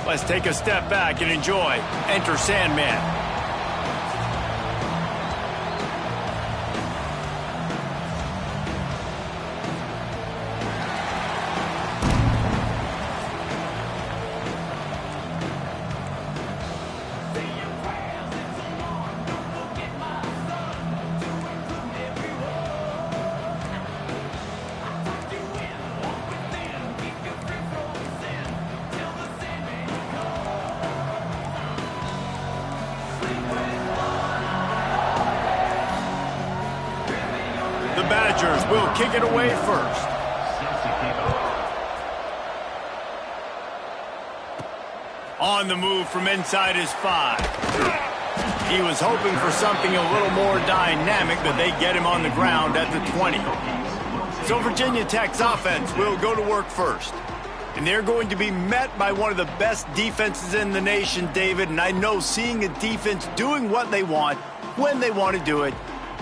Let's take a step back and enjoy. Enter Sandman. The Badgers will kick it away first. On the move from inside his 5. He was hoping for something a little more dynamic, but they get him on the ground at the 20. So Virginia Tech's offense will go to work first. And they're going to be met by one of the best defenses in the nation, David. And I know seeing a defense doing what they want, when they want to do it,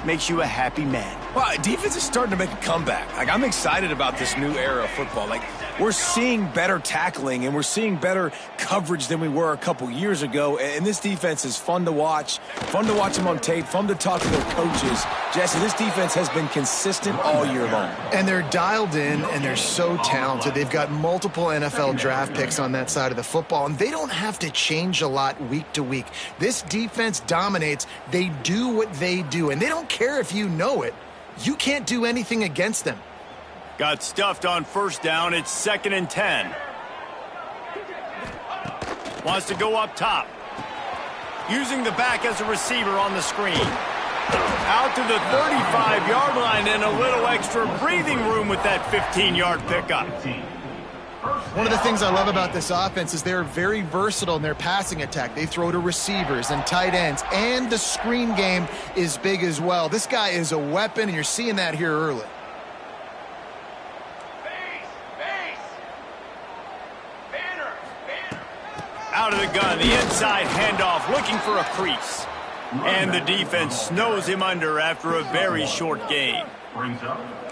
makes you a happy man. Well, defense is starting to make a comeback. I'm excited about this new era of football. We're seeing better tackling and we're seeing better coverage than we were a couple years ago. And this defense is fun to watch them on tape, fun to talk to their coaches. Jesse, this defense has been consistent all year long. And they're dialed in and they're so talented. They've got multiple NFL draft picks on that side of the football, and they don't have to change a lot week to week. This defense dominates. They do what they do, and they don't care if you know it. You can't do anything against them. Got stuffed on first down. It's 2nd and 10. Wants to go up top. Using the back as a receiver on the screen. Out to the 35-yard line and a little extra breathing room with that 15-yard pickup. One of the things I love about this offense is they're very versatile in their passing attack. They throw to receivers and tight ends, and the screen game is big as well. This guy is a weapon, and you're seeing that here early. Out of the gun, the inside handoff, looking for a crease. And the defense snows him under after a very short gain.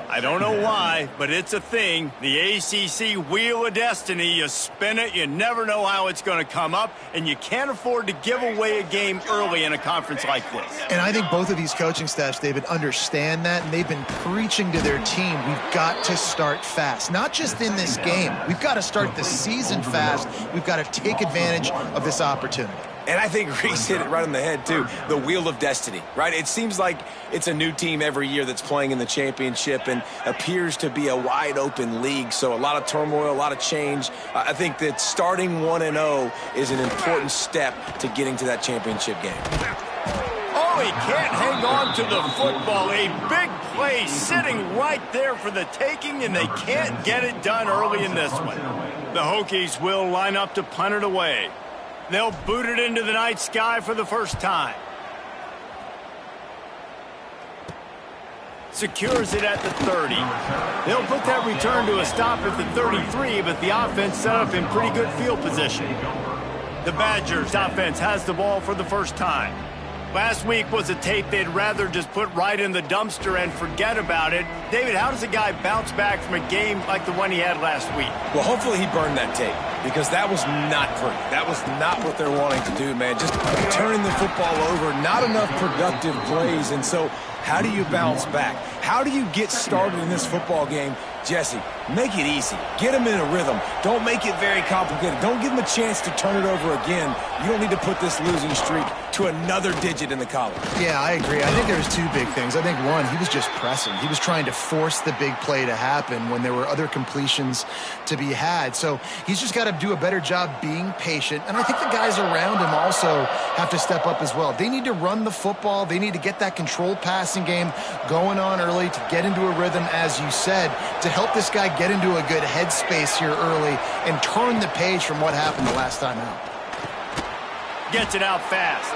I don't know why, but it's a thing. The ACC Wheel of Destiny, you spin it, you never know how it's going to come up, and you can't afford to give away a game early in a conference like this. And I think both of these coaching staffs, David, understand that, and they've been preaching to their team, we've got to start fast. Not just in this game. We've got to start the season fast. We've got to take advantage of this opportunity. And I think Reese hit it right on the head, too. The Wheel of Destiny, right? It seems like it's a new team every year that's playing in the championship and appears to be a wide-open league. So a lot of turmoil, a lot of change. I think that starting 1-0 is an important step to getting to that championship game. Oh, he can't hang on to the football. A big play sitting right there for the taking, and they can't get it done early in this one. The Hokies will line up to punt it away. They'll boot it into the night sky for the first time. Secures it at the 30. They'll put that return to a stop at the 33, but the offense set up in pretty good field position. The Badgers offense has the ball for the first time. Last week was a tape they'd rather just put right in the dumpster and forget about it. David, how does a guy bounce back from a game like the one he had last week? Well, hopefully he burned that tape, because that was not pretty. That was not what they're wanting to do, man. Just turning the football over, not enough productive plays. And so how do you bounce back? How do you get started in this football game? Jesse, make it easy. Get them in a rhythm. Don't make it very complicated. Don't give them a chance to turn it over again. You don't need to put this losing streak to another digit in the column. Yeah, I agree. I think there's two big things. I think, one, he was just pressing. He was trying to force the big play to happen when there were other completions to be had. So he's just got to do a better job being patient. And I think the guys around him also have to step up as well. They need to run the football. They need to get that controlled passing game going on early to get into a rhythm, as you said, to help this guy get into a good headspace here early and turn the page from what happened the last time out. Gets it out fast.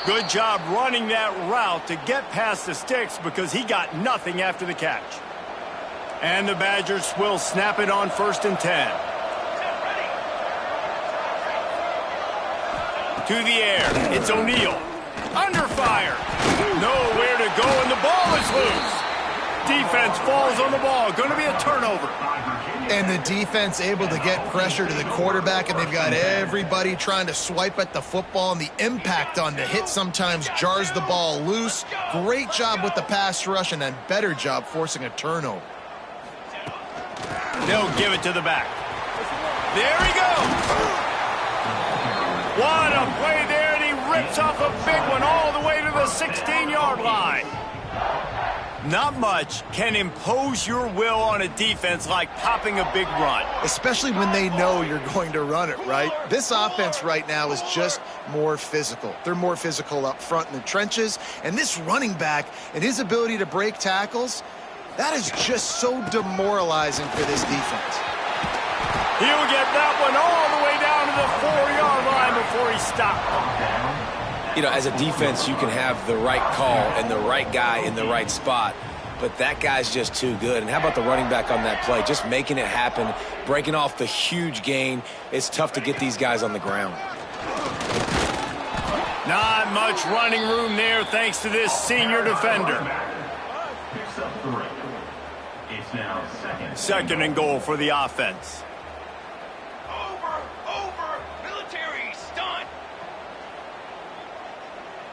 Good job running that route to get past the sticks, because he got nothing after the catch. And the Badgers will snap it on 1st and 10. To the air. It's O'Neal. Under fire. Nowhere to go, and the ball is loose. Defense falls on the ball. Going to be a turnover. And the defense able to get pressure to the quarterback, and they've got everybody trying to swipe at the football, and the impact on the hit sometimes jars the ball loose. Great job with the pass rush, and a better job forcing a turnover. They'll give it to the back. There he goes. What a play there, and he rips off a big one all the way to the 16-yard line. Not much can impose your will on a defense like popping a big run. Especially when they know you're going to run it, right? This offense right now is just more physical. They're more physical up front in the trenches, and this running back and his ability to break tackles, that is just so demoralizing for this defense. He'll get that one all the way down to the 4-yard line before he stopped. You know, as a defense, you can have the right call and the right guy in the right spot, but that guy's just too good. And how about the running back on that play? Just making it happen, breaking off the huge gain. It's tough to get these guys on the ground. Not much running room there thanks to this senior defender. Second and goal for the offense.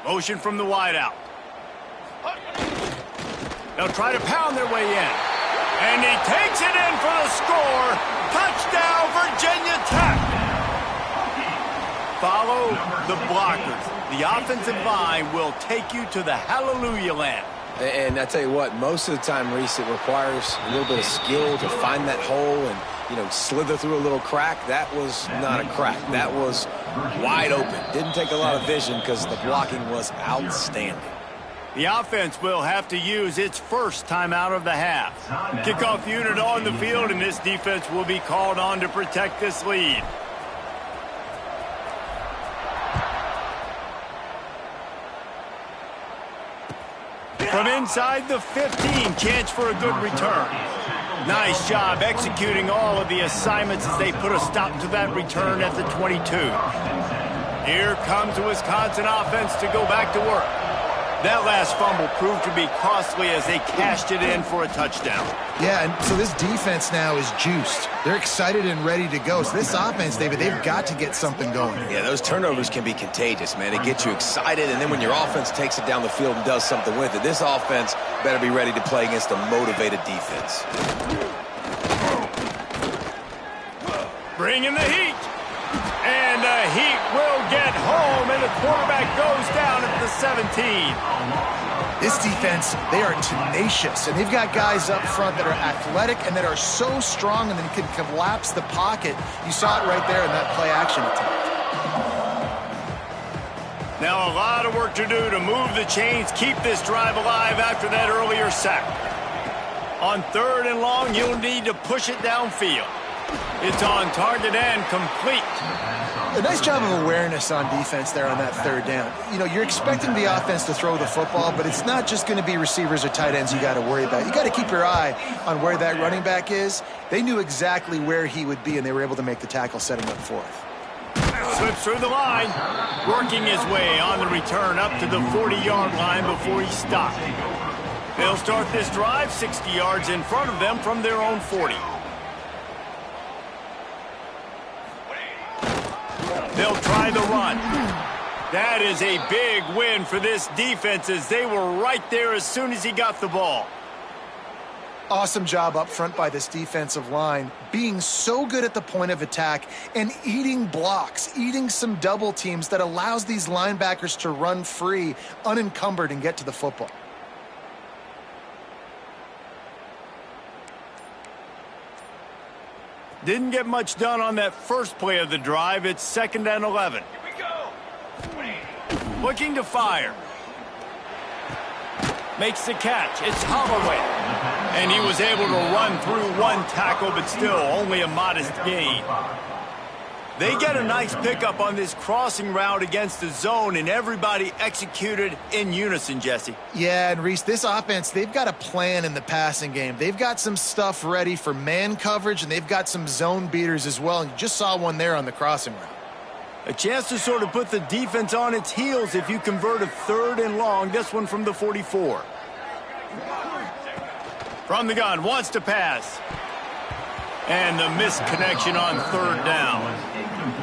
Motion from the wideout. They'll try to pound their way in. And he takes it in for the score. Touchdown, Virginia Tech. Follow the blockers. The offensive line will take you to the hallelujah land. And I tell you what, most of the time, Reese, it requires a little bit of skill to find that hole and, you know, slither through a little crack. That was not a crack. That was wide open. Didn't take a lot of vision because the blocking was outstanding. The offense will have to use its first timeout of the half. Kickoff unit on the field, and this defense will be called on to protect this lead. From inside the 15, chance for a good return. Nice job executing all of the assignments as they put a stop to that return at the 22. Here comes the Wisconsin offense to go back to work. That last fumble proved to be costly as they cashed it in for a touchdown. Yeah, and so this defense now is juiced. They're excited and ready to go. So this offense, David, they've got to get something going. Yeah, those turnovers can be contagious, man. It gets you excited, and then when your offense takes it down the field and does something with it, this offense better be ready to play against a motivated defense. Bringing the heat. And the heat will get home, and the quarterback goes down at the 17. This defense, they are tenacious, and they've got guys up front that are athletic and that are so strong and then can collapse the pocket. You saw it right there in that play-action attempt. Now a lot of work to do to move the chains, keep this drive alive after that earlier sack. On 3rd and long, you'll need to push it downfield. It's on target and complete. A nice job of awareness on defense there on that 3rd down. You know, you're expecting the offense to throw the football, but it's not just going to be receivers or tight ends you got to worry about. You got to keep your eye on where that running back is. They knew exactly where he would be, and they were able to make the tackle, set him up for it. Slips through the line, working his way on the return up to the 40-yard line before he stopped. They'll start this drive 60 yards in front of them from their own 40. They'll try the run. That is a big win for this defense as they were right there as soon as he got the ball. Awesome job up front by this defensive line, being so good at the point of attack and eating blocks, eating some double teams that allows these linebackers to run free, unencumbered, and get to the football. Didn't get much done on that first play of the drive. It's 2nd and 11. Here we go. Looking to fire. Makes the catch. It's Holloway. And he was able to run through one tackle, but still only a modest gain. They get a nice pickup on this crossing route against the zone, and everybody executed in unison, Jesse. Yeah, and Reese, this offense, they've got a plan in the passing game. They've got some stuff ready for man coverage, and they've got some zone beaters as well. And you just saw one there on the crossing route. A chance to sort of put the defense on its heels if you convert a 3rd and long. This one from the 44. From the gun, wants to pass. And the missed connection on third down.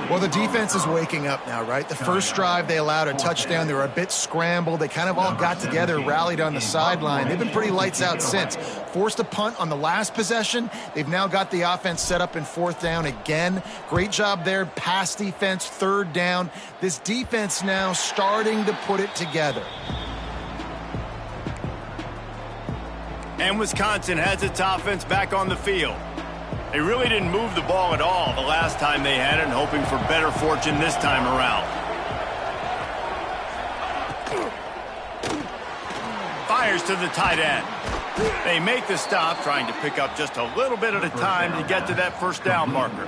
Well, the defense is waking up now, right? The first drive, they allowed a touchdown. They were a bit scrambled. They kind of all got together, rallied on the sideline. They've been pretty lights out since. Forced a punt on the last possession. They've now got the offense set up in fourth down again. Great job there. Pass defense, third down. This defense now starting to put it together. And Wisconsin has its offense back on the field. They really didn't move the ball at all the last time they had it, and hoping for better fortune this time around. Fires to the tight end. They make the stop, trying to pick up just a little bit at a time to get to that first down marker.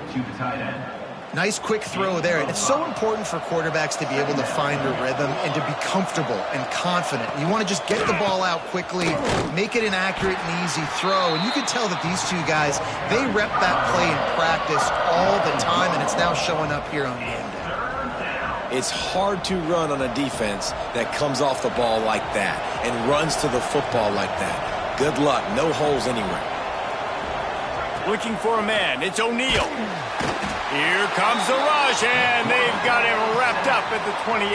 Nice quick throw there. It's so important for quarterbacks to be able to find a rhythm and to be comfortable and confident. You want to just get the ball out quickly, make it an accurate and easy throw. And you can tell that these two guys, they rep that play in practice all the time, and it's now showing up here on game day. It's hard to run on a defense that comes off the ball like that and runs to the football like that. Good luck. No holes anywhere. Looking for a man. It's O'Neal. Here comes the rush, and they've got him wrapped up at the 28.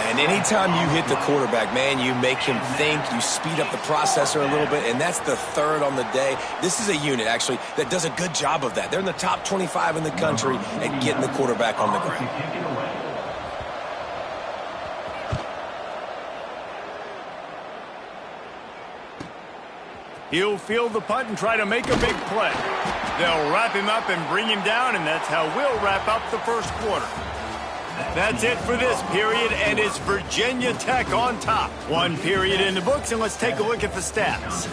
And anytime you hit the quarterback, man, you make him think, you speed up the processor a little bit, and that's the third on the day. This is a unit, actually, that does a good job of that. They're in the top 25 in the country at getting the quarterback on the ground. He'll field the punt and try to make a big play. They'll wrap him up and bring him down, and that's how we'll wrap up the first quarter. That's it for this period, and it's Virginia Tech on top. One period in the books, and let's take a look at the stats.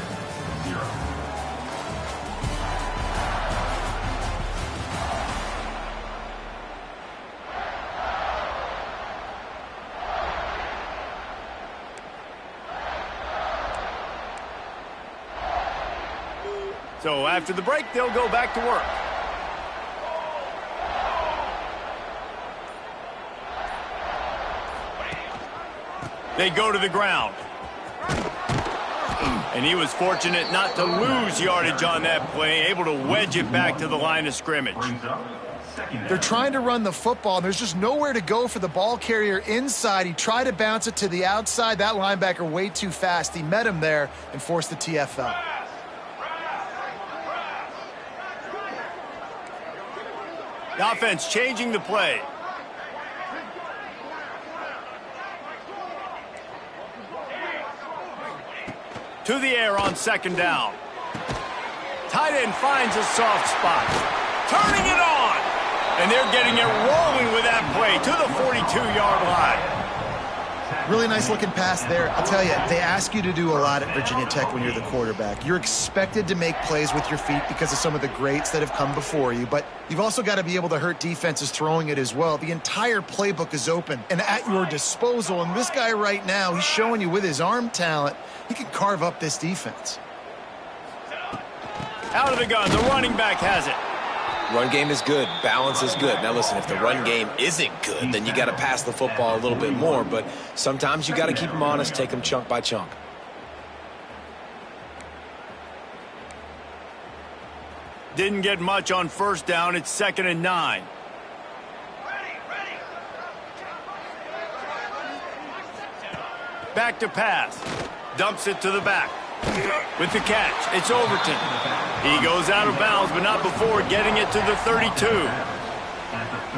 So after the break, they'll go back to work. They go to the ground. And he was fortunate not to lose yardage on that play, able to wedge it back to the line of scrimmage. They're trying to run the football, and there's just nowhere to go for the ball carrier inside. He tried to bounce it to the outside. That linebacker way too fast. He met him there and forced the TFL. The offense changing the play. To the air on second down. Tight end finds a soft spot. Turning it on. And they're getting it rolling with that play to the 42-yard line. Really nice looking pass there. I'll tell you, they ask you to do a lot at Virginia Tech when you're the quarterback. You're expected to make plays with your feet because of some of the greats that have come before you, but you've also got to be able to hurt defenses throwing it as well. The entire playbook is open and at your disposal, and this guy right now, he's showing you with his arm talent, he can carve up this defense. Out of the gun, the running back has it. Run game is good. Balance is good. Now, listen, if the run game isn't good, then you got to pass the football a little bit more. But sometimes you got to keep them honest, take them chunk by chunk. Didn't get much on first down. It's 2nd and 9. Back to pass. Dumps it to the back. With the catch, it's Overton. He goes out of bounds, but not before getting it to the 32.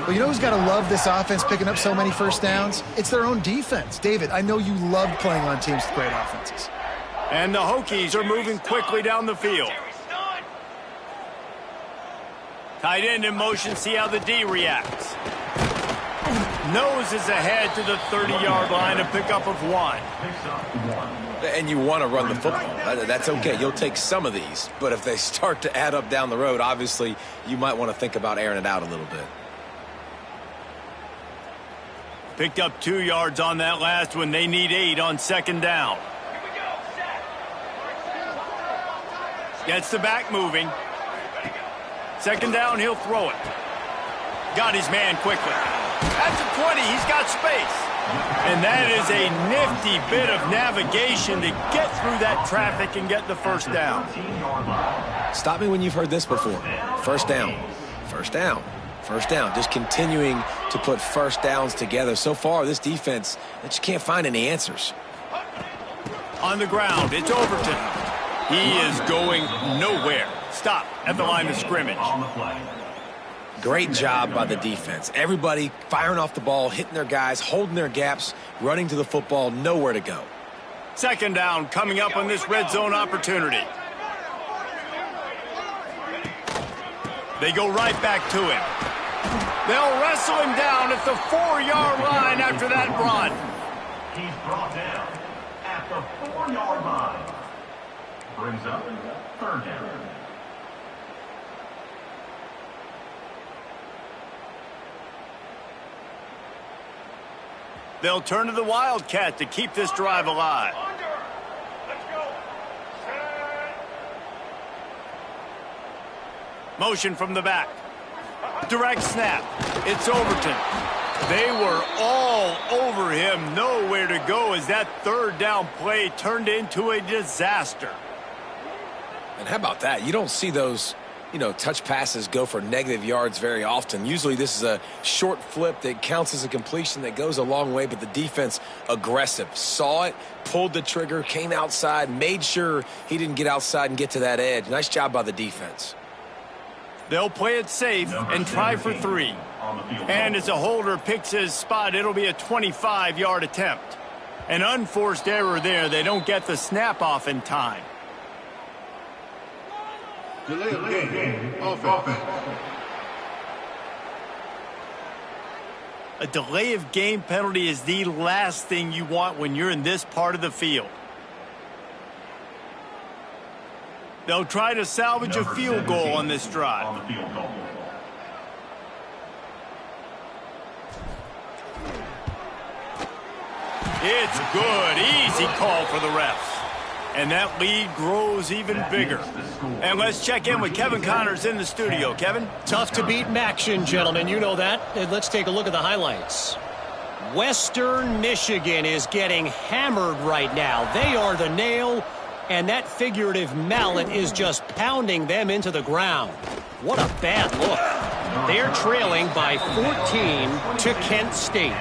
Well, you know who's got to love this offense picking up so many first downs? It's their own defense. David, I know you love playing on teams with great offenses. And the Hokies are moving quickly down the field. Tight end in motion, see how the D reacts. Nose is ahead to the 30-yard line, a pickup of 1. And you want to run the football. That's okay. You'll take some of these. But if they start to add up down the road, obviously, you might want to think about airing it out a little bit. Picked up 2 yards on that last one. They need 8 on second down. Gets the back moving. Second down, he'll throw it. Got his man quickly. At the 20, he's got space. And that is a nifty bit of navigation to get through that traffic and get the first down. Stop me when you've heard this before. First down, first down, first down. Just continuing to put first downs together. So far, this defense, they just can't find any answers. On the ground, it's Overton. He is going nowhere. Stop at the line of scrimmage. Great job by the defense. Everybody firing off the ball, hitting their guys, holding their gaps, running to the football, nowhere to go. Second down coming up on this red zone opportunity. They go right back to him. They'll wrestle him down at the 4-yard line after that run. He's brought down at the 4-yard line. Brings up third down. They'll turn to the Wildcat to keep this drive alive. Let's go. Motion from the back. Direct snap. It's Overton. They were all over him. Nowhere to go as that third down play turned into a disaster. And how about that? You don't see those, touch passes go for negative yards very often. Usually this is a short flip that counts as a completion that goes a long way, but the defense aggressive. Saw it, pulled the trigger, came outside, made sure he didn't get outside and get to that edge. Nice job by the defense. They'll play it safe and try for 3. And as a holder picks his spot, it'll be a 25-yard attempt. An unforced error there. They don't get the snap off in time. Delay of game. Offense. A delay of game penalty is the last thing you want when you're in this part of the field. They'll try to salvage a field goal on this drive. It's good. Easy call for the refs. And that lead grows even bigger. And let's check in with Kevin Connors in the studio. Kevin? Tough to beat Maction, gentlemen. You know that. And let's take a look at the highlights. Western Michigan is getting hammered right now. They are the nail, and that figurative mallet is just pounding them into the ground. What a bad look. They're trailing by 14 to Kent State.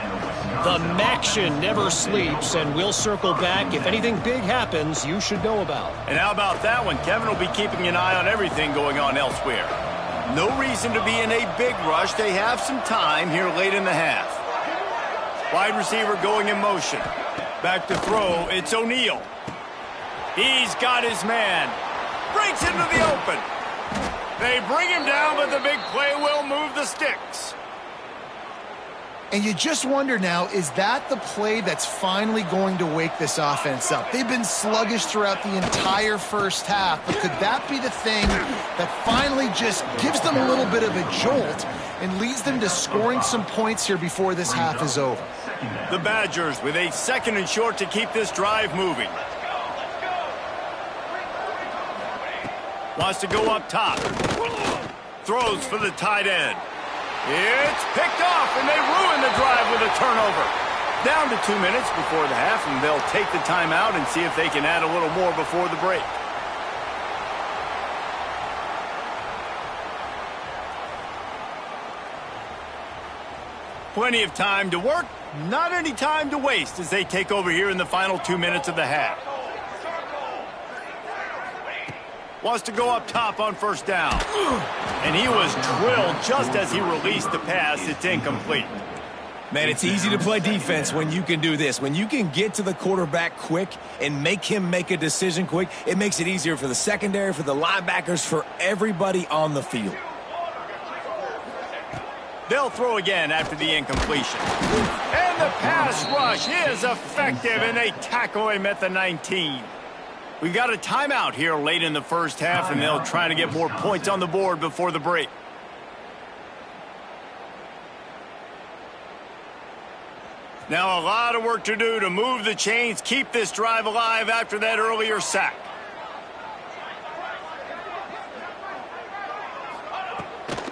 The Maction never sleeps, and we'll circle back. If anything big happens, you should know about. And how about that one? Kevin will be keeping an eye on everything going on elsewhere. No reason to be in a big rush. They have some time here late in the half. Wide receiver going in motion. Back to throw. It's O'Neal. He's got his man. Breaks into the open. They bring him down, but the big play will move the sticks. And you just wonder now, is that the play that's finally going to wake this offense up? They've been sluggish throughout the entire first half, but could that be the thing that finally just gives them a little bit of a jolt and leads them to scoring some points here before this half is over? The Badgers with a 2nd and short to keep this drive moving. Wants to go up top. Throws for the tight end. It's picked off, and they ruin the drive with a turnover. Down to 2 minutes before the half, and they'll take the timeout and see if they can add a little more before the break. Plenty of time to work, not any time to waste as they take over here in the final 2 minutes of the half. Wants to go up top on first down. And he was drilled just as he released the pass. It's incomplete. Man, it's easy to play defense when you can do this. When you can get to the quarterback quick and make him make a decision quick, it makes it easier for the secondary, for the linebackers, for everybody on the field. They'll throw again after the incompletion. And the pass rush is effective, and they tackle him at the 19. We've got a timeout here late in the first half, and they'll try to get more points on the board before the break. Now a lot of work to do to move the chains, keep this drive alive after that earlier sack.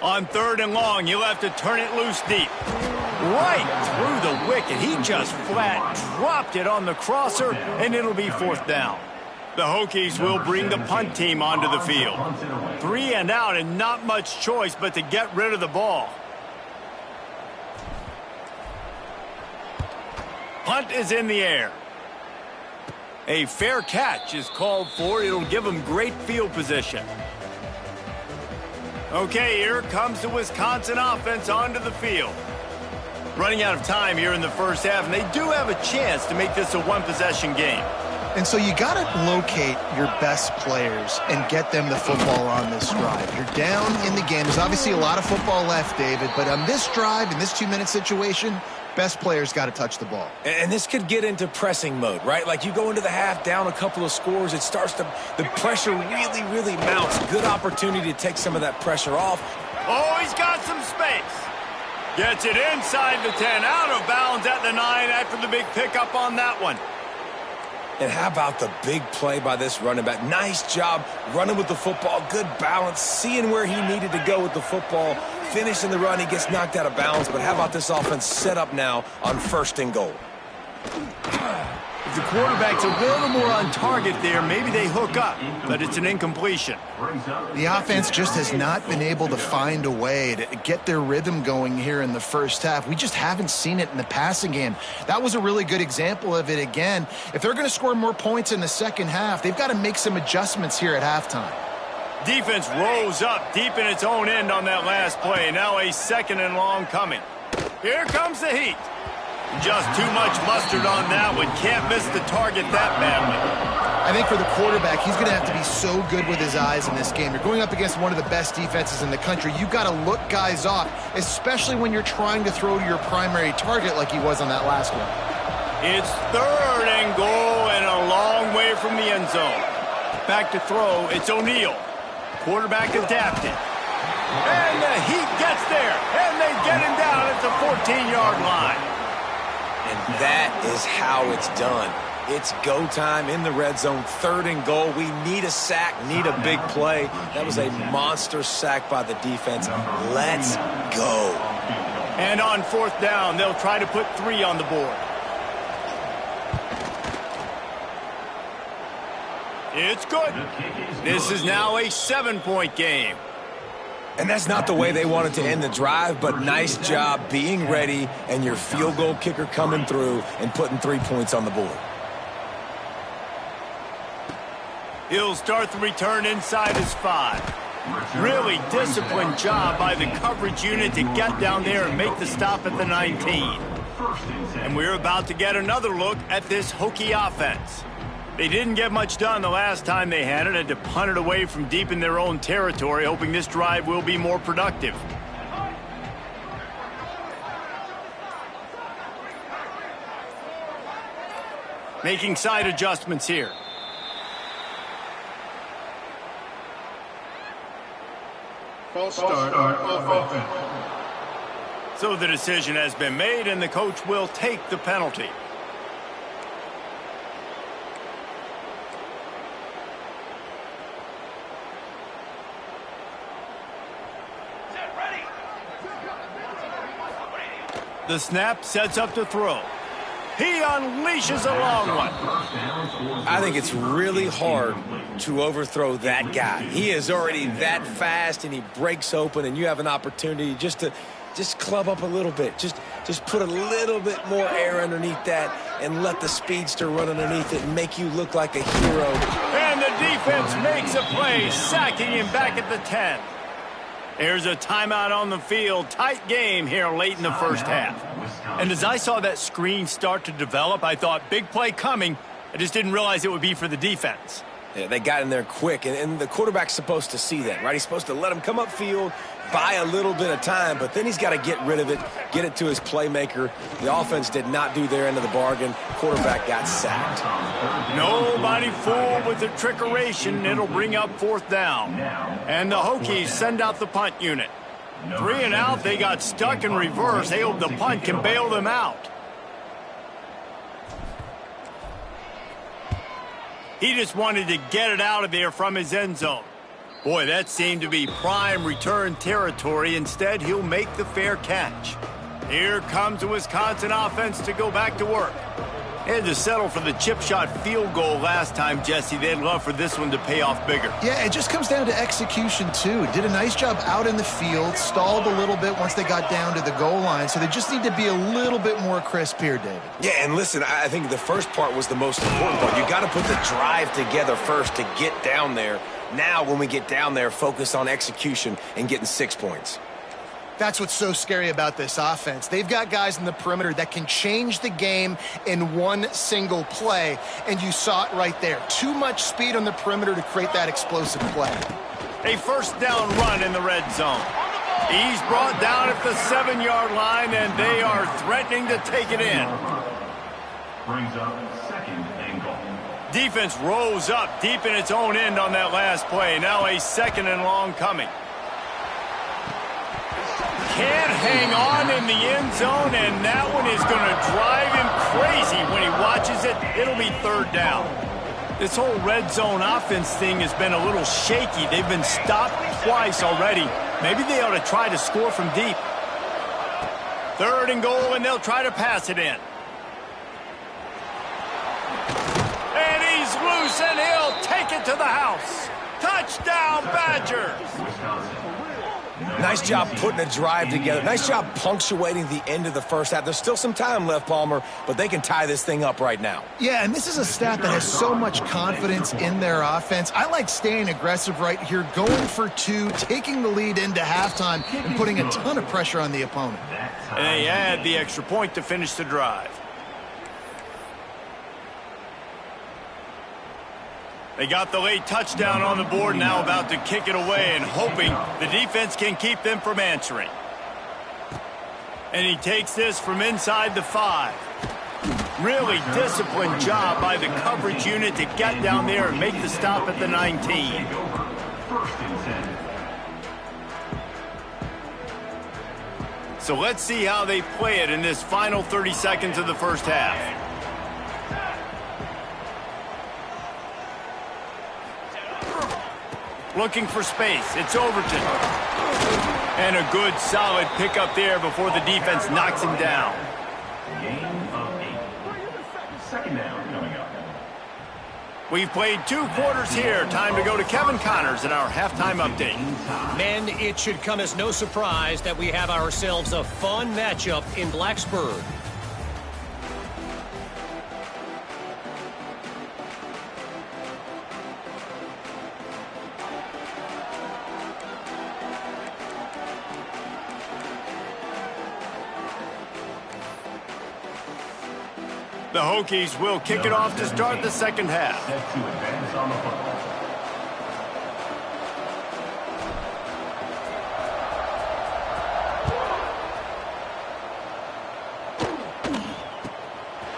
On 3rd and long, you'll have to turn it loose deep. Right through the wicket. He just flat dropped it on the crosser, and it'll be 4th down. The Hokies will bring the punt team onto the field. 3 and out and not much choice but to get rid of the ball. Punt is in the air. A fair catch is called for. It'll give them great field position. Okay, here comes the Wisconsin offense onto the field. Running out of time here in the first half, and they do have a chance to make this a one-possession game. And so you got to locate your best players and get them the football on this drive. You're down in the game. There's obviously a lot of football left, David, but on this drive, in this 2-minute situation, best players got to touch the ball. And this could get into pressing mode, right? Like you go into the half down a couple of scores, it starts to, the pressure really, really mounts. Good opportunity to take some of that pressure off. Oh, he's got some space. Gets it inside the 10, out of bounds at the 9 after the big pickup on that one. And how about the big play by this running back? Nice job running with the football, good balance, seeing where he needed to go with the football, finishing the run. He gets knocked out of bounds, but how about this offense set up now on 1st and goal? If the quarterback's a little more on target there, maybe they hook up, but it's an incompletion. The offense just has not been able to find a way to get their rhythm going here in the first half. We just haven't seen it in the passing game. That was a really good example of it again. If they're going to score more points in the second half, they've got to make some adjustments here at halftime. Defense rose up deep in its own end on that last play. Now a 2nd and long coming. Here comes the heat. Just too much mustard on that one. Can't miss the target that badly. I think for the quarterback, he's going to have to be so good with his eyes in this game. You're going up against one of the best defenses in the country. You've got to look guys off, especially when you're trying to throw to your primary target like he was on that last one. It's 3rd and goal and a long way from the end zone. Back to throw, it's O'Neal. Quarterback adapted. And the heat gets there, and they get him down at the 14-yard line. And that is how it's done. It's go time in the red zone, 3rd and goal. We need a sack, need a big play. That was a monster sack by the defense. Let's go. And on 4th down, they'll try to put 3 on the board. It's good. This is now a 7-point game. And that's not the way they wanted to end the drive, but nice job being ready and your field goal kicker coming through and putting 3 points on the board. He'll start the return inside his 5. Really disciplined job by the coverage unit to get down there and make the stop at the 19. And we're about to get another look at this Hokie offense. They didn't get much done the last time they had it, had to punt it away from deep in their own territory, hoping this drive will be more productive. Making side adjustments here. False start offense. So the decision has been made, and the coach will take the penalty. The snap sets up to throw. He unleashes a long one. I think it's really hard to overthrow that guy. He is already that fast, and he breaks open, and you have an opportunity just to club up a little bit. Just put a little bit more air underneath that and let the speedster run underneath it and make you look like a hero. And the defense makes a play, sacking him back at the 10. There's a timeout on the field. Tight game here late in the first half. And as I saw that screen start to develop, I thought, big play coming. I just didn't realize it would be for the defense. Yeah, they got in there quick, and the quarterback's supposed to see that, right? He's supposed to let him come upfield, buy a little bit of time, but then he's got to get rid of it, get it to his playmaker. The offense did not do their end of the bargain. Quarterback got sacked. Nobody fooled with the trickeration. It'll bring up 4th down. And the Hokies send out the punt unit. 3 and out, they got stuck in reverse. They hope the punt can bail them out. He just wanted to get it out of there from his end zone. Boy, that seemed to be prime return territory. Instead, he'll make the fair catch. Here comes the Wisconsin offense to go back to work. They had to settle for the chip shot field goal last time, Jesse. They'd love for this one to pay off bigger. Yeah, it just comes down to execution, too. Did a nice job out in the field, stalled a little bit once they got down to the goal line, so they just need to be a little bit more crisp here, David. Yeah, and listen, I think the first part was the most important part. You got to put the drive together first to get down there. Now, when we get down there, focus on execution and getting 6 points. That's what's so scary about this offense. They've got guys in the perimeter that can change the game in one single play, and you saw it right there. Too much speed on the perimeter to create that explosive play. A first down run in the red zone. He's brought down at the 7-yard line, and they are threatening to take it in. Brings up second and goal. Defense rose up deep in its own end on that last play. Now a second and long coming. Can't hang on in the end zone, and that one is going to drive him crazy when he watches it. It'll be third down. This whole red zone offense thing has been a little shaky. They've been stopped twice already. Maybe they ought to try to score from deep. Third and goal, and they'll try to pass it in. And he's loose, and he'll take it to the house. Touchdown, Badgers! Nice job putting a drive together. Nice job punctuating the end of the first half. There's still some time left, Palmer, but they can tie this thing up right now. Yeah, and this is a staff that has so much confidence in their offense. I like staying aggressive right here, going for two, taking the lead into halftime, and putting a ton of pressure on the opponent. And they add the extra point to finish the drive. They got the late touchdown on the board, now about to kick it away and hoping the defense can keep them from answering. And he takes this from inside the 5. Really disciplined job by the coverage unit to get down there and make the stop at the 19. First and 10. So let's see how they play it in this final 30 seconds of the first half. Looking for space. It's Overton. And a good, solid pickup there before the defense knocks him down. Gain of 8. Second down coming up. We've played 2 quarters here. Time to go to Kevin Connors in our halftime update. Men, it should come as no surprise that we have ourselves a fun matchup in Blacksburg. The Hokies will kick it off to start the second half. Set to advance on the football.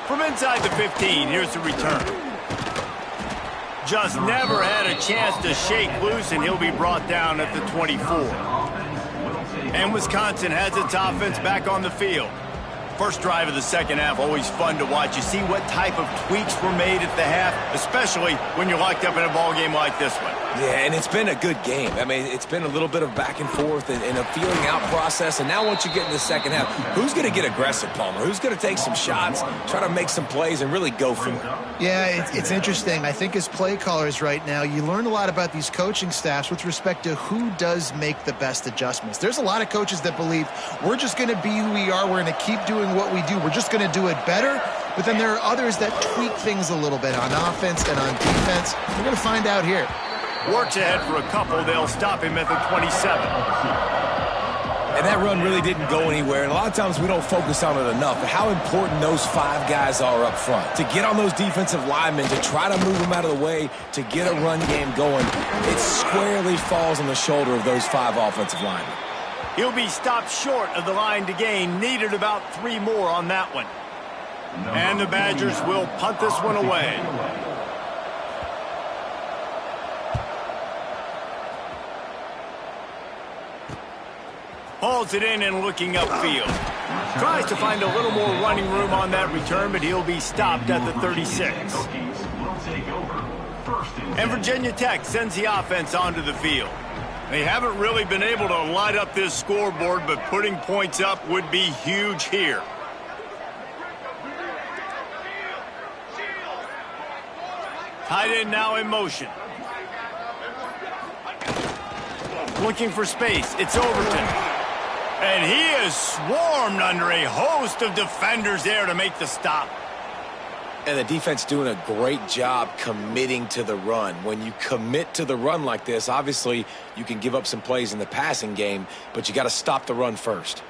From inside the 15, here's the return. Just never had a chance to shake loose, and he'll be brought down at the 24. And Wisconsin has its offense back on the field. First drive of the second half, always fun to watch. You see what type of tweaks were made at the half, especially when you're locked up in a ball game like this one. Yeah, and it's been a good game. I mean, it's been a little bit of back and forth and a feeling out process. And now once you get in the second half, who's going to get aggressive, Palmer? Who's going to take some shots, try to make some plays, and really go for it? Yeah, it's interesting. I think as play callers right now, you learn a lot about these coaching staffs with respect to who does make the best adjustments. There's a lot of coaches that believe we're just going to be who we are. We're going to keep doing what we do. We're just going to do it better. But then there are others that tweak things a little bit on offense and on defense. We're going to find out here. Works ahead for a couple. They'll stop him at the 27. And that run really didn't go anywhere. And a lot of times we don't focus on it enough. But how important those 5 guys are up front. To get on those defensive linemen, to try to move them out of the way, to get a run game going, it squarely falls on the shoulder of those 5 offensive linemen. He'll be stopped short of the line to gain. Needed about 3 more on that one. And the Badgers will punt this one away. Hauls it in and looking upfield. Tries to find a little more running room on that return, but he'll be stopped at the 36. And Virginia Tech sends the offense onto the field. They haven't really been able to light up this scoreboard, but putting points up would be huge here. Tight end now in motion. Looking for space. It's Overton. And he is swarmed under a host of defenders there to make the stop. And the defense doing a great job committing to the run. When you commit to the run like this, obviously you can give up some plays in the passing game, but you got to stop the run first.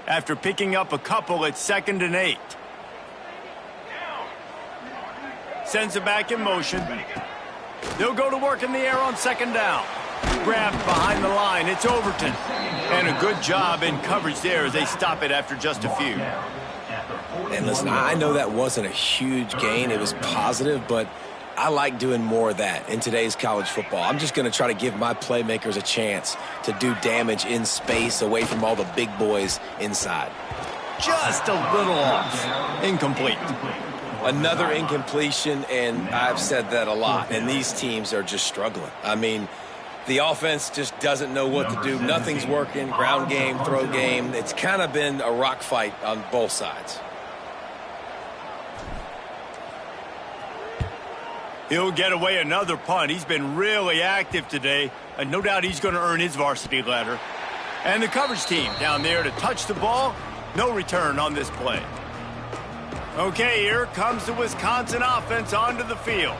After picking up a couple, it's 2nd and 8. Sends it back in motion. They'll go to work in the air on 2nd down. Grabbed behind the line. It's Overton. And a good job in coverage there as they stop it after just a few. And listen, I know that wasn't a huge gain. It was positive, but I like doing more of that in today's college football. I'm just going to try to give my playmakers a chance to do damage in space away from all the big boys inside. Just a little off. Incomplete. Another incompletion, and I've said that a lot, and these teams are just struggling. I mean, the offense just doesn't know what to do. Nothing's working. Ground game, throw game. It's kind of been a rock fight on both sides. He'll get away another punt. He's been really active today, and no doubt he's going to earn his varsity letter. And the coverage team down there to touch the ball. No return on this play. Okay, here comes the Wisconsin offense onto the field.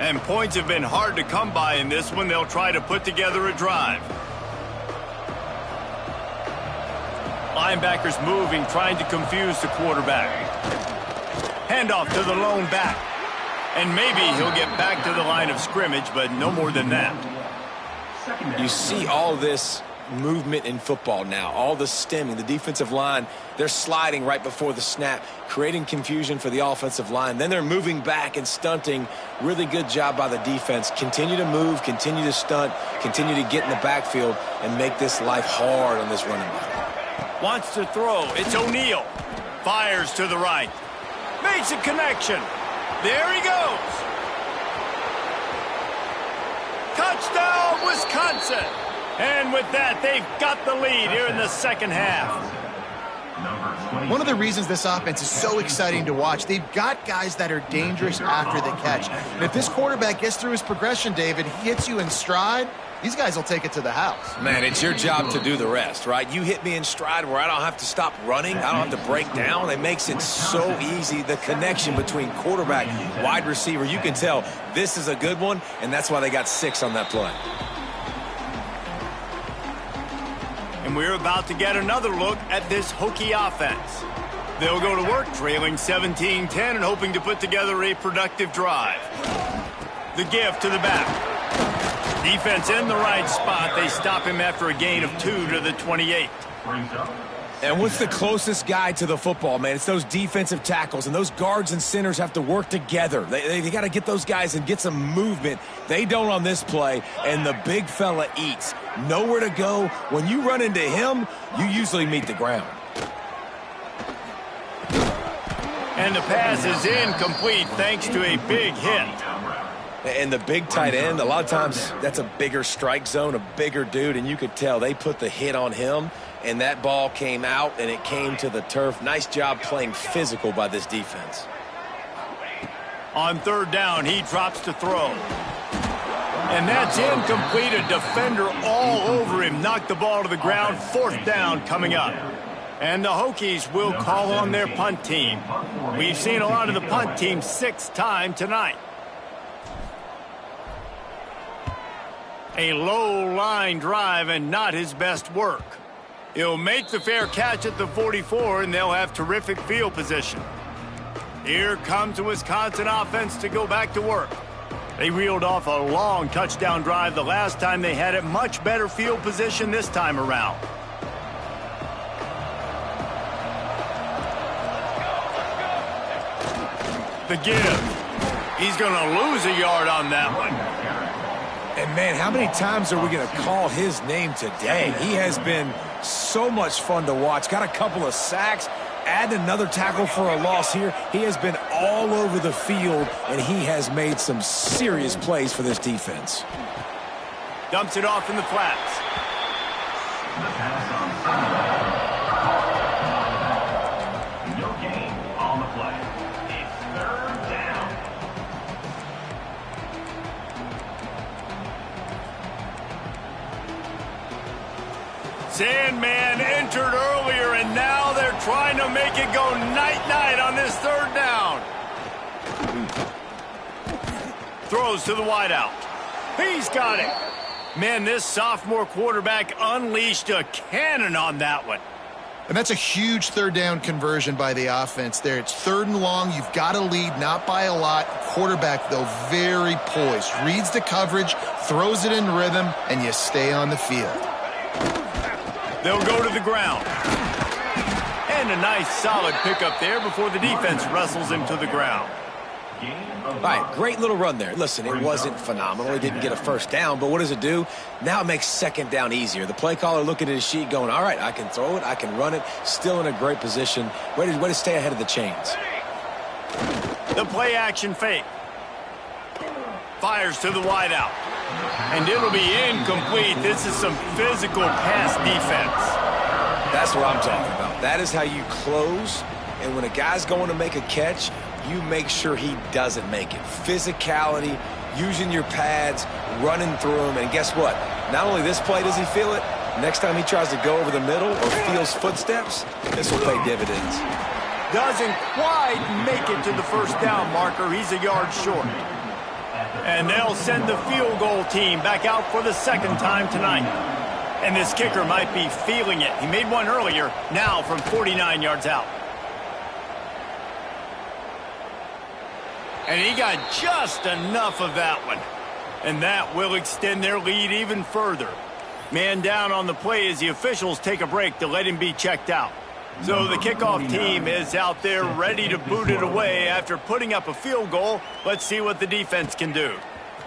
And points have been hard to come by in this one. They'll try to put together a drive. Linebackers moving, trying to confuse the quarterback. Handoff to the lone back. And maybe he'll get back to the line of scrimmage, but no more than that. You see all this movement in football now, all the stemming, the defensive line, they're sliding right before the snap, creating confusion for the offensive line. Then they're moving back and stunting. Really good job by the defense. Continue to move, continue to stunt, continue to get in the backfield and make this life hard on this running back. Wants to throw. It's O'Neal. Fires to the right. Makes a connection. There he goes. Touchdown, Wisconsin. And with that, they've got the lead here in the second half. One of the reasons this offense is so exciting to watch, they've got guys that are dangerous after the catch. And if this quarterback gets through his progression, David, he hits you in stride, these guys will take it to the house. Man, it's your job to do the rest, right? You hit me in stride where I don't have to stop running. I don't have to break down. It makes it so easy. The connection between quarterback, wide receiver, you can tell this is a good one, and that's why they got 6 on that play. And we're about to get another look at this Hokie offense. They'll go to work trailing 17-10 and hoping to put together a productive drive. The give to the back. Defense in the right spot. They stop him after a gain of 2 to the 28. And what's the closest guy to the football, man? It's those defensive tackles, and those guards and centers have to work together. They got to get those guys and get some movement. They don't on this play, and the big fella eats. Nowhere to go. When you run into him, you usually meet the ground. And the pass is incomplete thanks to a big hit. And the big tight end, a lot of times that's a bigger strike zone, a bigger dude, and you could tell they put the hit on him, and that ball came out, and it came to the turf. Nice job playing physical by this defense. On 3rd down, he drops to throw. And that's incomplete. A defender all over him. Knocked the ball to the ground. 4th down coming up. And the Hokies will call on their punt team. We've seen a lot of the punt team 6th time tonight. A low line drive and not his best work. He'll make the fair catch at the 44, and they'll have terrific field position. Here comes the Wisconsin offense to go back to work. They reeled off a long touchdown drive the last time they had it. Much better field position this time around. The give. He's going to lose a yard on that one. And, man, how many times are we going to call his name today? He has been so much fun to watch. Got a couple of sacks. Add another tackle for a loss here. He has been all over the field, and he has made some serious plays for this defense. Dumps it off in the flats. No gain on the play. Sandman entered earlier, and now they're trying to make it go night-night on this third down. Throws to the wideout. He's got it. Man, this sophomore quarterback unleashed a cannon on that one. And that's a huge third down conversion by the offense there. It's 3rd and long. You've got to lead, not by a lot. Quarterback, though, very poised. Reads the coverage, throws it in rhythm, and you stay on the field. They'll go to the ground. And a nice solid pickup there before the defense wrestles him to the ground. All right, great little run there. Listen, it wasn't phenomenal. He didn't get a first down, but what does it do? Now it makes second down easier. The play caller looking at his sheet going, all right, I can throw it, I can run it, still in a great position. Way to stay ahead of the chains. The play action fake. Fires to the wideout. And it'll be incomplete. This is some physical pass defense. That's what I'm talking about. That is how you close, and when a guy's going to make a catch, you make sure he doesn't make it. Physicality, using your pads, running through them, and guess what? Not only this play does he feel it, next time he tries to go over the middle or feels footsteps, this will pay dividends. Doesn't quite make it to the first down marker. He's a yard short. And they'll send the field goal team back out for the second time tonight. And this kicker might be feeling it. He made one earlier, now from 49 yards out. And he got just enough of that one. And that will extend their lead even further. Man down on the play as the officials take a break to let him be checked out. So the kickoff team is out there ready to boot it away after putting up a field goal. Let's see what the defense can do.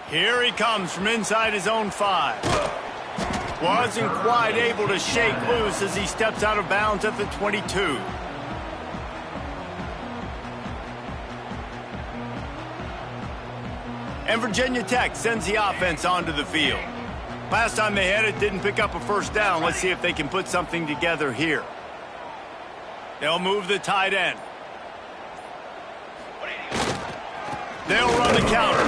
Here he comes from inside his own 5. Wasn't quite able to shake loose as he steps out of bounds at the 22. And Virginia Tech sends the offense onto the field. Last time they had it, didn't pick up a first down. Let's see if they can put something together here. They'll move the tight end. They'll run the counter.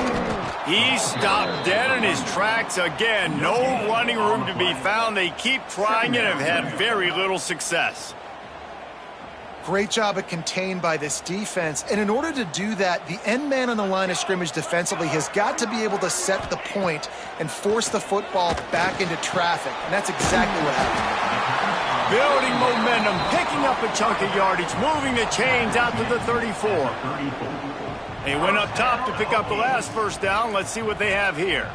He stopped dead in his tracks again. No running room to be found. They keep trying it and have had very little success. Great job of contained by this defense. And in order to do that, the end man on the line of scrimmage defensively has got to be able to set the point and force the football back into traffic. And that's exactly what happened. Building momentum, picking up a chunk of yardage, moving the chains out to the 34. They went up top to pick up the last first down. Let's see what they have here.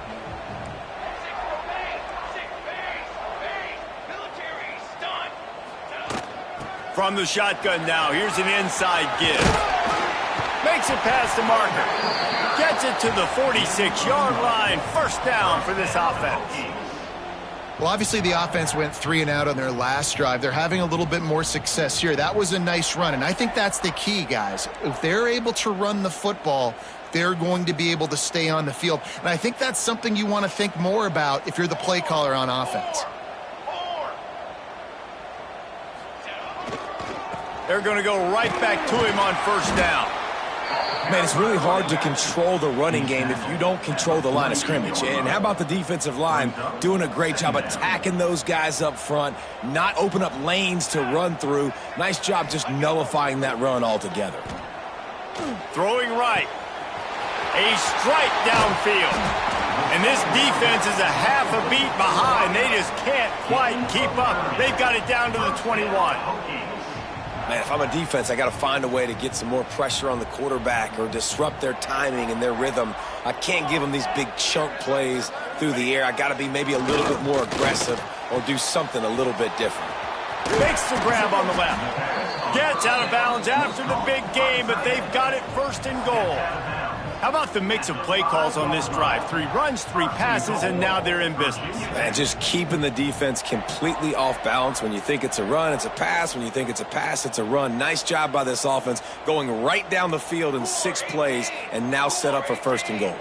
From the shotgun now, here's an inside give. Makes it past the marker. Gets it to the 46-yard line. First down for this offense. Well, obviously the offense went 3 and out on their last drive. They're having a little bit more success here. That was a nice run, and I think that's the key, guys. If they're able to run the football, they're going to be able to stay on the field. And I think that's something you want to think more about if you're the play caller on offense. They're going to go right back to him on first down. Man, it's really hard to control the running game if you don't control the line of scrimmage. And how about the defensive line doing a great job attacking those guys up front, not open up lanes to run through. Nice job just nullifying that run altogether. Throwing right. A strike downfield. And this defense is a half a beat behind. They just can't quite keep up. They've got it down to the 21. Man, if I'm a defense, I got to find a way to get some more pressure on the quarterback or disrupt their timing and their rhythm. I can't give them these big chunk plays through the air. I got to be maybe a little bit more aggressive or do something a little bit different. Makes the grab on the left. Gets out of bounds after the big game, but they've got it first and goal. How about the mix of play calls on this drive? 3 runs, 3 passes, and now they're in business. Man, just keeping the defense completely off balance. When you think it's a run, it's a pass. When you think it's a pass, it's a run. Nice job by this offense going right down the field in 6 plays and now set up for first and goal.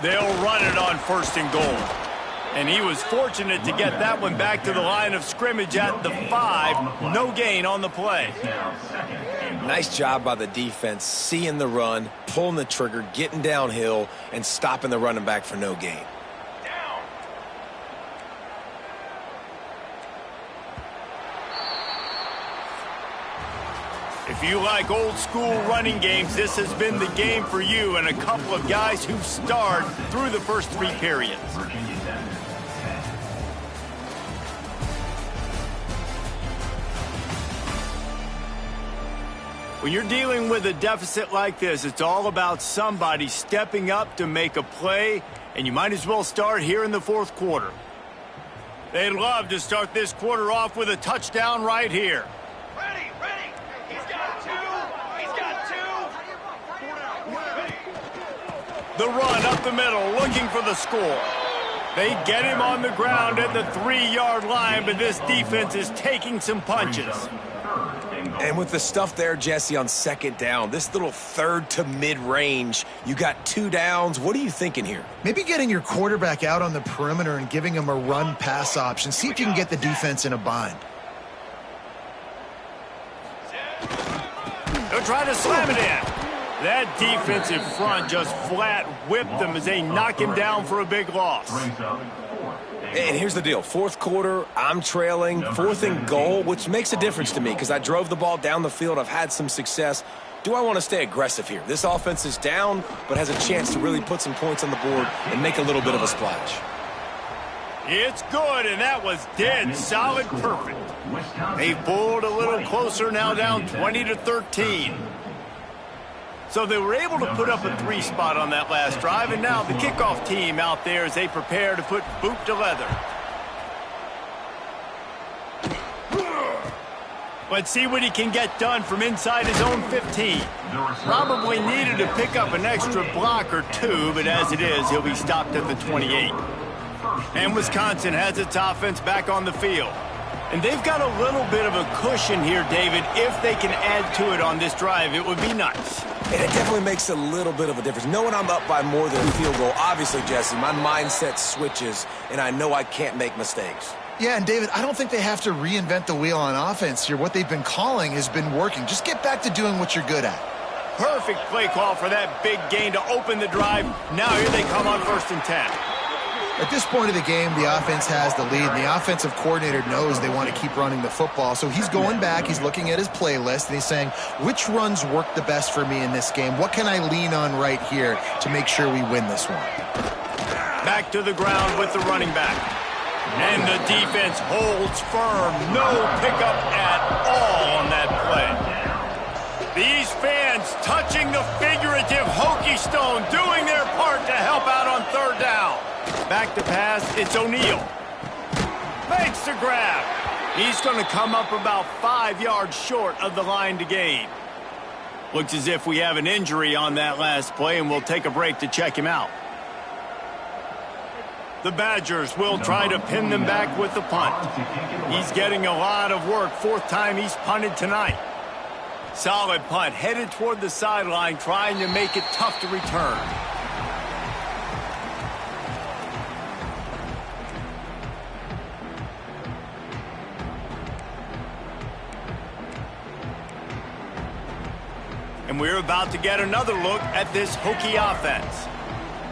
They'll run it on first and goal. And he was fortunate to get that one back to the line of scrimmage at the 5. No gain on the play. Nice job by the defense, seeing the run, pulling the trigger, getting downhill, and stopping the running back for no gain. If you like old school running games, this has been the game for you and a couple of guys who've starred through the first 3 periods. When you're dealing with a deficit like this, it's all about somebody stepping up to make a play, and you might as well start here in the 4th quarter. They'd love to start this quarter off with a touchdown right here. Ready. He's got 2. He's got 2. The run up the middle, looking for the score. They get him on the ground at the 3-yard line, but this defense is taking some punches. And with the stuff there, Jesse, on 2nd down, this little 3rd to mid-range, you got 2 downs. What are you thinking here? Maybe getting your quarterback out on the perimeter and giving him a run-pass option. See if you can get the defense in a bind. They'll try to slam it in. That defensive front just flat whipped them as they knock him down for a big loss. And here's the deal. 4th quarter, I'm trailing. 4th and goal, which makes a difference to me because I drove the ball down the field. I've had some success. Do I want to stay aggressive here? This offense is down, but has a chance to really put some points on the board and make a little bit of a splash. It's good, and that was dead solid perfect. They pulled a little closer, now down 20-13. So they were able to put up a 3 spot on that last drive, and now the kickoff team out there as they prepare to put boot to leather. Let's see what he can get done from inside his own 15. Probably needed to pick up an extra block or 2, but as it is, he'll be stopped at the 28. And Wisconsin has its offense back on the field. And they've got a little bit of a cushion here, David. If they can add to it on this drive, it would be nice. And it definitely makes a little bit of a difference. Knowing I'm up by more than a field goal, obviously, Jesse, my mindset switches, and I know I can't make mistakes. Yeah, and David, I don't think they have to reinvent the wheel on offense here. What they've been calling has been working. Just get back to doing what you're good at. Perfect play call for that big gain to open the drive. Now here they come on 1st and 10. At this point of the game, the offense has the lead, and the offensive coordinator knows they want to keep running the football. So he's going back, he's looking at his playlist, and he's saying, which runs work the best for me in this game? What can I lean on right here to make sure we win this one? Back to the ground with the running back. And the defense holds firm. No pickup at all on that play. These fans touching the figurative hokey stone, doing their part to help out on 3rd down. Back to pass, it's O'Neal. Makes the grab. He's going to come up about 5 yards short of the line to gain. Looks as if we have an injury on that last play, and we'll take a break to check him out. The Badgers will try to pin them back with the punt. He's getting a lot of work. 4th time he's punted tonight. Solid punt, headed toward the sideline, trying to make it tough to return. And we're about to get another look at this hokey offense.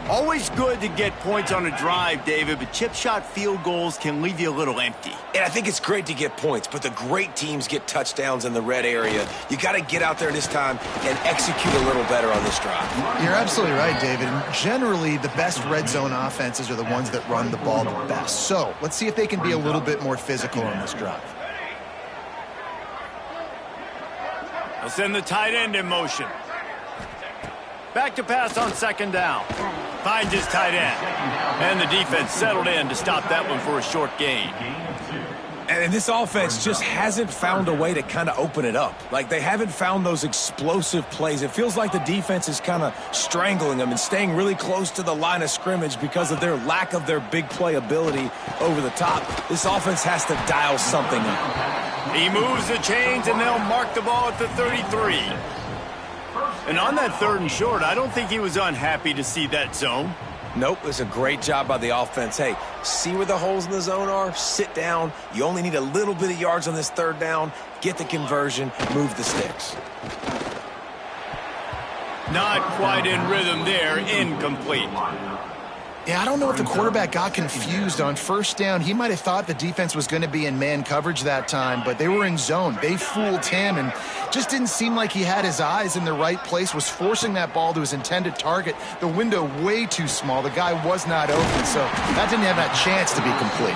Always good to get points on a drive, David, but chip shot field goals can leave you a little empty. And I think it's great to get points, but the great teams get touchdowns in the red area. You got to get out there this time and execute a little better on this drive. You're absolutely right, David. Generally, the best red zone offenses are the ones that run the ball the best. So let's see if they can be a little bit more physical on this drive. They'll send the tight end in motion. Back to pass on 2nd down. Finds his tight end. And the defense settled in to stop that one for a short gain. And this offense just hasn't found a way to kind of open it up. Like, they haven't found those explosive plays. It feels like the defense is kind of strangling them and staying really close to the line of scrimmage because of their lack of their big play ability over the top. This offense has to dial something up. He moves the chains, and they'll mark the ball at the 33. And on that 3rd and short, I don't think he was unhappy to see that zone. Nope, it's a great job by the offense. Hey, see where the holes in the zone are? Sit down. You only need a little bit of yards on this third down. Get the conversion, move the sticks. Not quite in rhythm there, incomplete. Yeah, I don't know if the quarterback got confused on first down. He might have thought the defense was going to be in man coverage that time, but they were in zone. They fooled him and just didn't seem like he had his eyes in the right place, was forcing that ball to his intended target. The window way too small. The guy was not open, so that didn't have that chance to be complete.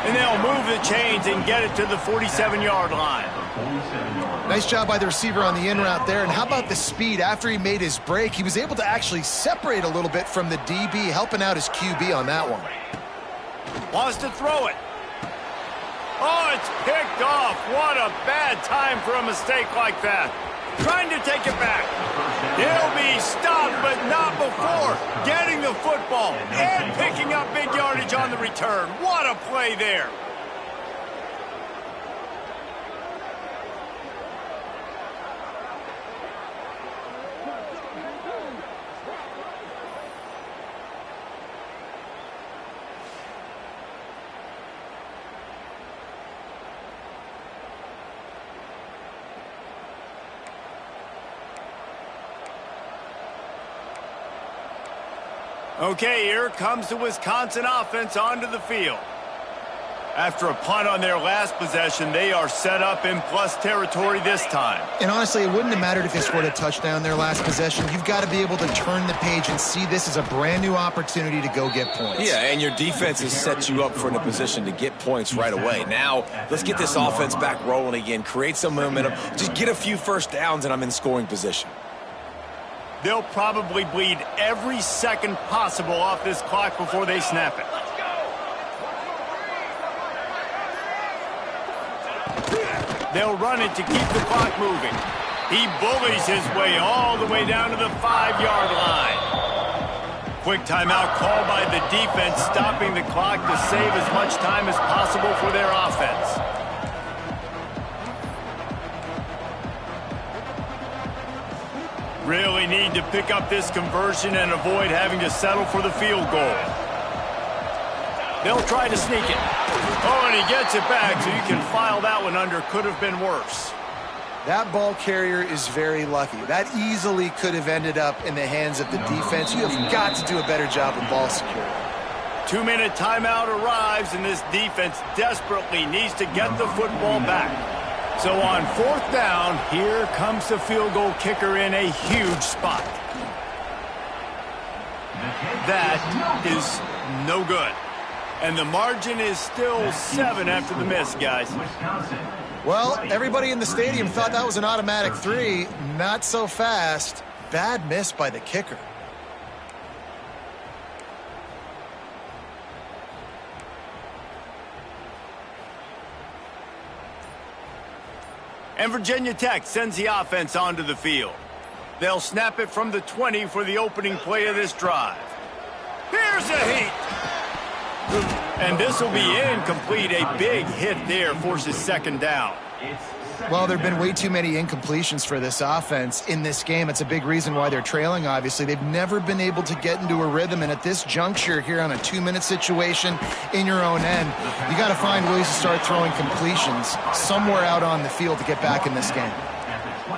And they'll move the chains and get it to the 47-yard line. Nice job by the receiver on the in route there. And how about the speed? After he made his break, he was able to actually separate a little bit from the DB, helping out his QB on that one. Wants to throw it. Oh, it's picked off. What a bad time for a mistake like that. Trying to take it back. He'll be stopped, but not before getting the football and picking up big yardage on the return. What a play there. Okay, here comes the Wisconsin offense onto the field. After a punt on their last possession, they are set up in plus territory this time. And honestly, it wouldn't have mattered if they scored a touchdown their last possession. You've got to be able to turn the page and see this as a brand new opportunity to go get points. Yeah, and your defense has set you up for in a position to get points right away. Now, let's get this offense back rolling again, create some momentum, just get a few first downs, and I'm in scoring position. They'll probably bleed every second possible off this clock before they snap it. They'll run it to keep the clock moving. He bullies his way all the way down to the 5-yard line. Quick timeout called by the defense, stopping the clock to save as much time as possible for their offense. Really need to pick up this conversion and avoid having to settle for the field goal. They'll try to sneak it. Oh, and he gets it back, so you can file that one under. Could have been worse. That ball carrier is very lucky. That easily could have ended up in the hands of the defense. You have got to do a better job of ball security. 2-minute timeout arrives, and this defense desperately needs to get the football back. So on 4th down, here comes the field goal kicker in a huge spot. That is no good. And the margin is still 7 after the miss, guys. Well, everybody in the stadium thought that was an automatic 3. Not so fast. Bad miss by the kicker. And Virginia Tech sends the offense onto the field. They'll snap it from the 20 for the opening play of this drive. Here's a heat. And this will be incomplete. A big hit there forces 2nd down. Well, there have been way too many incompletions for this offense in this game. It's a big reason why they're trailing, obviously. They've never been able to get into a rhythm, and at this juncture here on a 2-minute situation in your own end, you got to find ways to start throwing completions somewhere out on the field to get back in this game.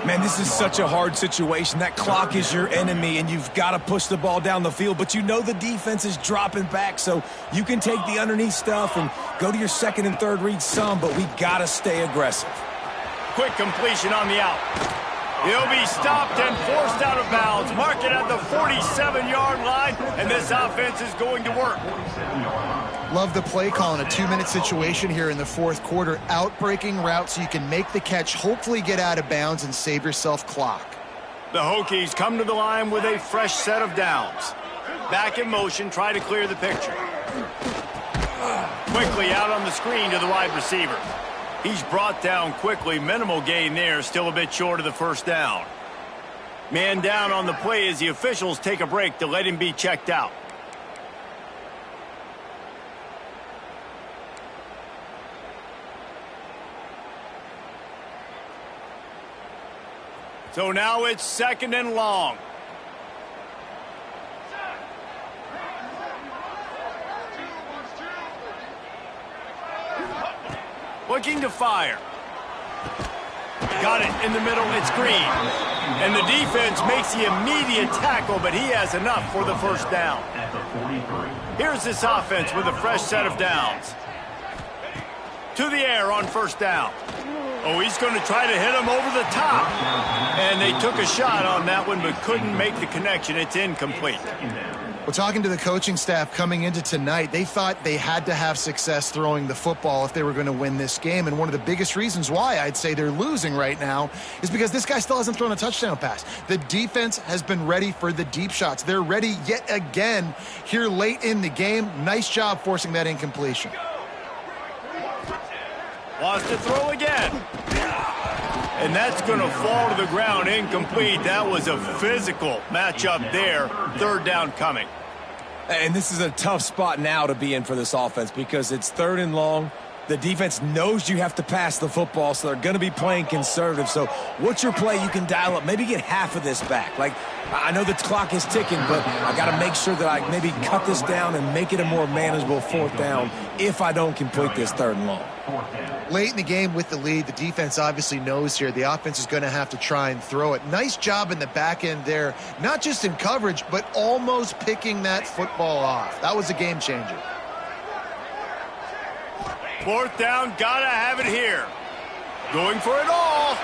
Man, this is such a hard situation. That clock is your enemy, and you've got to push the ball down the field. But you know the defense is dropping back, so you can take the underneath stuff and go to your 2nd and 3rd read some, but we got to stay aggressive. Quick completion on the out. He'll be stopped and forced out of bounds. Mark it at the 47-yard line, and this offense is going to work. Love the play call in a 2-minute situation here in the 4th quarter. Out-breaking route so you can make the catch, hopefully get out of bounds, and save yourself clock. The Hokies come to the line with a fresh set of downs. Back in motion, try to clear the picture. Quickly out on the screen to the wide receiver. He's brought down quickly. Minimal gain there, still a bit short of the 1st down. Man down on the play as the officials take a break to let him be checked out. So now it's 2nd and long. looking to fire. Got it in the middle. It's Green. And the defense makes the immediate tackle, but he has enough for the first down. Here's this offense with a fresh set of downs. To the air on first down. Oh, he's going to try to hit him over the top. And they took a shot on that one, but couldn't make the connection. It's incomplete. Well, talking to the coaching staff coming into tonight, they thought they had to have success throwing the football if they were going to win this game. And one of the biggest reasons why I'd say they're losing right now is because this guy still hasn't thrown a touchdown pass. The defense has been ready for the deep shots. They're ready yet again here late in the game. Nice job forcing that incompletion. Wants to throw again. And that's going to fall to the ground incomplete. That was a physical matchup there. Third down coming. And this is a tough spot now to be in for this offense because it's 3rd and long. The defense knows you have to pass the football, so they're going to be playing conservative. So what's your play you can dial up? Maybe get half of this back. Like, I know the clock is ticking, but I got to make sure that I maybe cut this down and make it a more manageable 4th down if I don't complete this 3rd and long. Late in the game with the lead, the defense obviously knows here the offense is going to have to try and throw it. Nice job in the back end there, not just in coverage, but almost picking that football off. That was a game changer. 4th down, gotta have it here. Going for it all.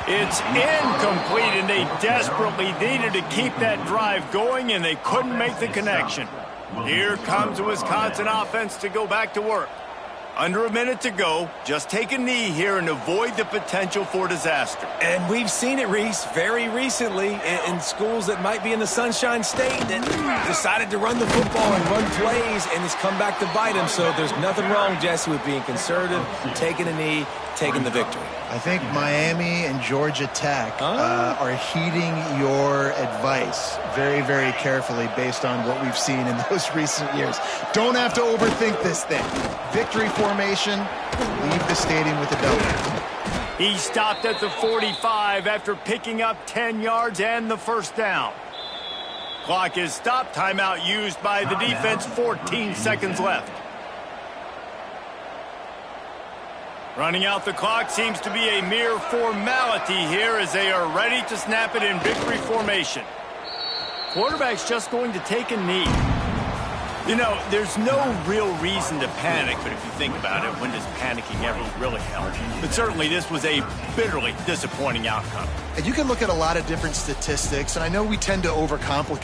It's incomplete, and they desperately needed to keep that drive going, and they couldn't make the connection. Here comes the Wisconsin offense to go back to work. Under a minute to go. Just take a knee here and avoid the potential for disaster. And we've seen it, Reese, very recently in schools that might be in the Sunshine State that decided to run the football and run plays, and it's come back to bite them. So there's nothing wrong, Jesse, with being conservative, taking a knee, taking the victory. I think Miami and Georgia Tech are heeding your advice very, very carefully based on what we've seen in those recent years. Don't have to overthink this thing. Victory formation, leave the stadium with a W. He stopped at the 45 after picking up 10 yards and the first down. Clock is stopped. Timeout used by the defense. 14 seconds left. Running out the clock seems to be a mere formality here as they are ready to snap it in victory formation. Quarterback's just going to take a knee. You know, there's no real reason to panic, but if you think about it, when does panicking ever really help? But certainly this was a bitterly disappointing outcome. And you can look at a lot of different statistics, and I know we tend to overcomplicate